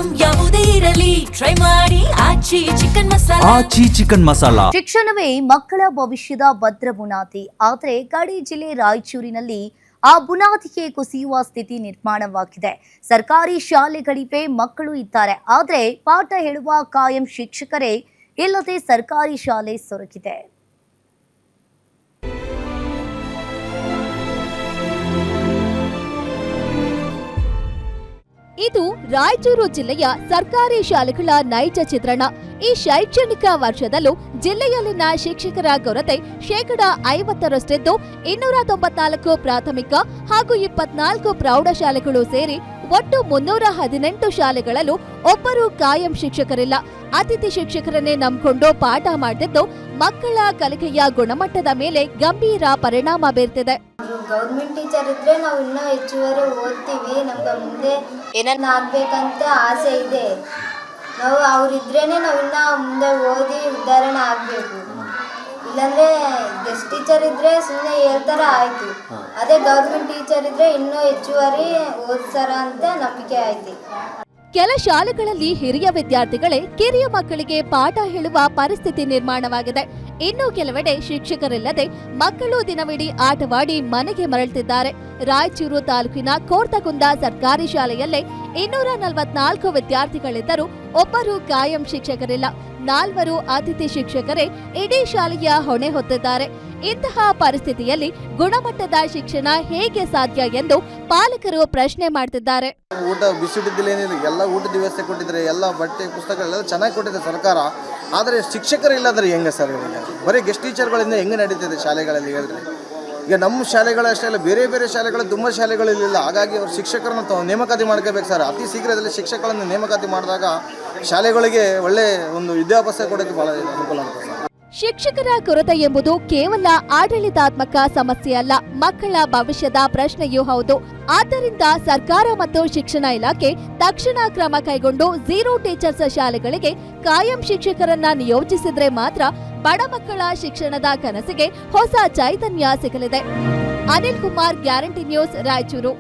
Item ಯಾವುದೇ ಇರಲಿ try ಮಾಡಿ ಆಚಿ ಚಿಕನ್ ಮಸಾಲಾ. ಶಿಕ್ಷಣವೇ ಮಕ್ಕಳ ಭವಿಷ್ಯದ ಭದ್ರ ಬುನಾದಿ. ಆದರೆ ಗಡಿ ಜಿಲ್ಲೆ ರಾಯಚೂರಿನಲ್ಲಿ ಆ ಬುನಾದಿಗೆ ಕುಸಿಯುವ ಸ್ಥಿತಿ ನಿರ್ಮಾಣವಾಗಿದೆ. ಸರ್ಕಾರಿ ಶಾಲೆಗಳಿವೆ, ಮಕ್ಕಳು ಇದ್ದಾರೆ, ಆದರೆ ಪಾಠ ಹೇಳುವ ಕಾಯಂ ಶಿಕ್ಷಕರೇ ಇಲ್ಲದೆ ಸರ್ಕಾರಿ ಶಾಲೆ ಸೊರಗಿದೆ. ಇದು ರಾಯಚೂರು ಜಿಲ್ಲೆಯ ಸರ್ಕಾರಿ ಶಾಲೆಗಳ ನೈಜ ಚಿತ್ರಣ. ಈ ಶೈಕ್ಷಣಿಕ ವರ್ಷದಲ್ಲೂ ಜಿಲ್ಲೆಯಲ್ಲಿನ ಶಿಕ್ಷಕರ ಕೊರತೆ 50%ರಷ್ಟಿದ್ದು 294 ಪ್ರಾಥಮಿಕ ಹಾಗೂ 24 ಪ್ರೌಢಶಾಲೆಗಳು ಸೇರಿ ಒಟ್ಟು 318 ಶಾಲೆಗಳಲ್ಲೂ ಒಬ್ಬರು ಕಾಯಂ ಶಿಕ್ಷಕರಿಲ್ಲ. ಅತಿಥಿ ಶಿಕ್ಷಕರನ್ನೇ ನಂಬಿಕೊಂಡು ಪಾಠ ಮಾಡ್ತಿದ್ದು ಮಕ್ಕಳ ಕಲಿಕೆಯ ಗುಣಮಟ್ಟದ ಮೇಲೆ ಗಂಭೀರ ಪರಿಣಾಮ ಬೀರ್ತಿದೆ. ಗೌರ್ಮೆಂಟ್ ಟೀಚರ್ ಇದ್ರೆ ನಾವು ಇನ್ನೂ ಹೆಚ್ಚುವರಿ ಓದ್ತೀವಿ, ನಮ್ಗೆ ಮುಂದೆ ಏನನ್ನ ಆಗ್ಬೇಕಂತ ಆಸೆ ಇದೆ. ನಾವು ಅವರಿದ್ರೇನೆ ನಾವು ಇನ್ನೂ ಮುಂದೆ ಓದಿ ಉದ್ಧಾರಣೆ ಆಗಬೇಕು. ಇಲ್ಲಾಂದ್ರೆ ಗೆಸ್ಟ್ ಟೀಚರ್ ಇದ್ರೆ ಸುಮ್ಮನೆ ಹೇಳ್ತಾರ ಆಯ್ತು, ಅದೇ ಗೌರ್ಮೆಂಟ್ ಟೀಚರ್ ಇದ್ರೆ ಇನ್ನೂ ಹೆಚ್ಚುವರಿ ಓದ್ತಾರ ಅಂತ ನಂಬಿಕೆ ಆಯ್ತು. ಕೆಲ ಶಾಲೆಗಳಲ್ಲಿ ಹಿರಿಯ ವಿದ್ಯಾರ್ಥಿಗಳೇ ಕಿರಿಯ ಮಕ್ಕಳಿಗೆ ಪಾಠ ಹೇಳುವ ಪರಿಸ್ಥಿತಿ ನಿರ್ಮಾಣವಾಗಿದೆ. ಇನ್ನು ಕೆಲವೆಡೆ ಶಿಕ್ಷಕರಿಲ್ಲದೆ ಮಕ್ಕಳು ದಿನವಿಡೀ ಆಟವಾಡಿ ಮನೆಗೆ ಮರಳುತ್ತಿದ್ದಾರೆ. ರಾಯಚೂರು ತಾಲೂಕಿನ ಕೋರ್ತಗುಂದ ಸರ್ಕಾರಿ ಶಾಲೆಯಲ್ಲೇ 244 ವಿದ್ಯಾರ್ಥಿಗಳಿದ್ದರೂ ಒಬ್ಬರು ಕಾಯಂ ಶಿಕ್ಷಕರಿಲ್ಲ. 4 ಅತಿಥಿ ಶಿಕ್ಷಕರೇ ಇಡೀ ಶಾಲೆಯ ಹೊಣೆ ಹೊತ್ತಿದ್ದಾರೆ. ಇಂತಹ ಪರಿಸ್ಥಿತಿಯಲ್ಲಿ ಗುಣಮಟ್ಟದ ಶಿಕ್ಷಣ ಹೇಗೆ ಸಾಧ್ಯ ಎಂದು ಪಾಲಕರು ಪ್ರಶ್ನೆ ಮಾಡ್ತಿದ್ದಾರೆ. ಊಟ ಬಿಸಿಡಿದ್ದಿಲ್ಲ, ಏನಿಲ್ಲ, ಎಲ್ಲ ಊಟದ ವ್ಯವಸ್ಥೆ ಕೊಟ್ಟಿದ್ರೆ, ಎಲ್ಲ ಬಟ್ಟೆ ಪುಸ್ತಕಗಳೆಲ್ಲ ಚೆನ್ನಾಗಿ ಕೊಟ್ಟಿದೆ ಸರ್ಕಾರ. ಆದರೆ ಶಿಕ್ಷಕರು ಇಲ್ಲದ್ರೆ ಹೆಂಗೆ ಸರ್? ಬರೀ ಗೆಸ್ಟ್ ಟೀಚರ್ಗಳಿಂದ ಹೆಂಗೆ ನಡೀತಿದೆ ಶಾಲೆಗಳಲ್ಲಿ ಹೇಳ್ರಿ? ಈಗ ನಮ್ಮ ಶಾಲೆಗಳಷ್ಟೇ ಅಲ್ಲ, ಬೇರೆ ಬೇರೆ ಶಾಲೆಗಳು ತುಂಬ ಶಾಲೆಗಳಿಲ್ಲ. ಹಾಗಾಗಿ ಅವ್ರು ಶಿಕ್ಷಕರನ್ನು ನೇಮಕಾತಿ ಮಾಡ್ಕೋಬೇಕು ಸರ್. ಅತಿ ಶೀಘ್ರದಲ್ಲಿ ಶಿಕ್ಷಕರನ್ನು ನೇಮಕಾತಿ ಮಾಡಿದಾಗ ಶಾಲೆಗಳಿಗೆ ಒಳ್ಳೆ ಒಂದು ವಿದ್ಯಾಭ್ಯಾಸ ಕೊಡೋಕ್ಕೆ ಭಾಳ ಅನುಕೂಲ ಆಗುತ್ತೆ ಸರ್. ಶಿಕ್ಷಕರ ಕೊರತೆ ಎಂಬುದು ಕೇವಲ ಆಡಳಿತಾತ್ಮಕ ಸಮಸ್ಯೆ ಅಲ್ಲ, ಮಕ್ಕಳ ಭವಿಷ್ಯದ ಪ್ರಶ್ನೆಯೂ ಹೌದು. ಆದ್ದರಿಂದ ಸರ್ಕಾರ ಮತ್ತು ಶಿಕ್ಷಣ ಇಲಾಖೆ ತಕ್ಷಣ ಕ್ರಮ ಕೈಗೊಂಡು 0 ಟೀಚರ್ಸ್ ಶಾಲೆಗಳಿಗೆ ಕಾಯಂ ಶಿಕ್ಷಕರನ್ನ ನಿಯೋಜಿಸಿದ್ರೆ ಮಾತ್ರ ಬಡ ಮಕ್ಕಳ ಶಿಕ್ಷಣದ ಕನಸಿಗೆ ಹೊಸ ಚೈತನ್ಯ ಸಿಗಲಿದೆ. Anil Kumar, guarantee news, Raichur.